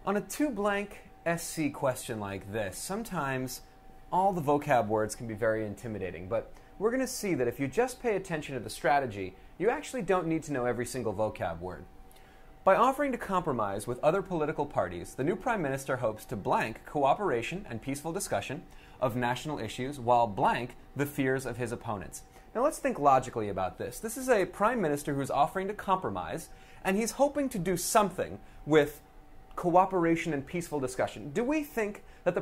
On a two-blank SC question like this, sometimes all the vocab words can be very intimidating, but we're going to see that if you just pay attention to the strategy, you actually don't need to know every single vocab word. By offering to compromise with other political parties, the new Prime Minister hopes to blank cooperation and peaceful discussion of national issues while blank the fears of his opponents. Now let's think logically about this. This is a Prime Minister who's offering to compromise, and he's hoping to do something with cooperation and peaceful discussion. Do we think that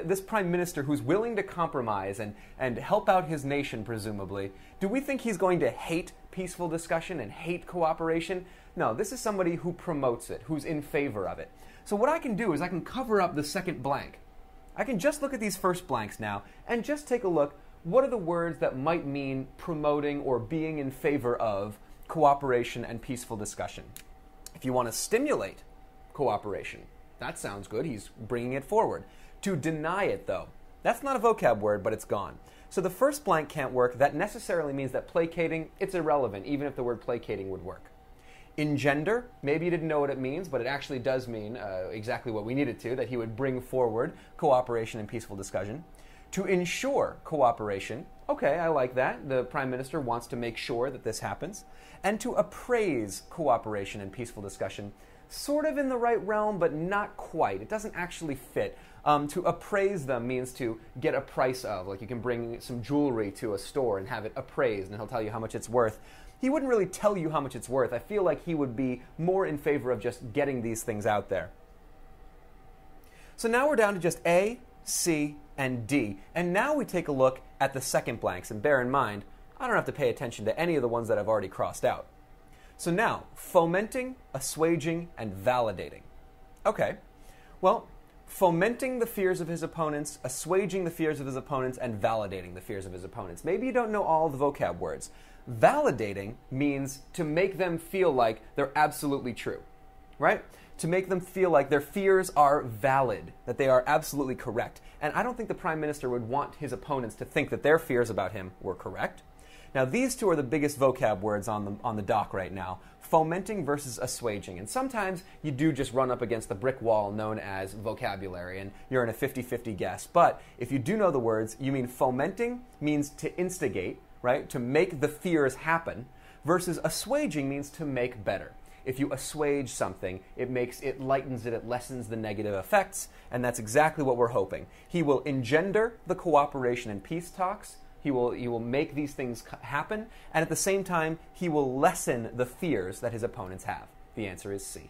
this Prime Minister who's willing to compromise and help out his nation, presumably, do we think he's going to hate peaceful discussion and hate cooperation? No, this is somebody who promotes it, who's in favor of it. So what I can do is I can cover up the second blank. I can just look at these first blanks now and just take a look. What are the words that might mean promoting or being in favor of cooperation and peaceful discussion? If you want to stimulate cooperation, that sounds good. He's bringing it forward. To deny it, though, that's not a vocab word, but it's gone. So the first blank can't work. That necessarily means that placating, it's irrelevant, even if the word placating would work. Engender, maybe you didn't know what it means, but it actually does mean exactly what we need it to, that he would bring forward cooperation and peaceful discussion. To ensure cooperation, okay, I like that. The Prime Minister wants to make sure that this happens. And to appraise cooperation and peaceful discussion, sort of in the right realm, but not quite. It doesn't actually fit. To appraise them means to get a price of. Like you can bring some jewelry to a store and have it appraised, and he'll tell you how much it's worth. He wouldn't really tell you how much it's worth. I feel like he would be more in favor of just getting these things out there. So now we're down to just A, C, and D. And now we take a look at the second blanks. And bear in mind, I don't have to pay attention to any of the ones that I've already crossed out. So now, fomenting, assuaging, and validating. Okay, well, fomenting the fears of his opponents, assuaging the fears of his opponents, and validating the fears of his opponents. Maybe you don't know all the vocab words. Validating means to make them feel like they're absolutely true, right? To make them feel like their fears are valid, that they are absolutely correct. And I don't think the Prime Minister would want his opponents to think that their fears about him were correct. Now, these two are the biggest vocab words on the dock right now, fomenting versus assuaging. And sometimes you do just run up against the brick wall known as vocabulary, and you're in a 50-50 guess. But if you do know the words, you mean fomenting means to instigate, right, to make the fears happen, versus assuaging means to make better. If you assuage something, it lightens it, it lessens the negative effects, and that's exactly what we're hoping. He will engender the cooperation and peace talks. He will make these things happen, and at the same time, he will lessen the fears that his opponents have. The answer is C.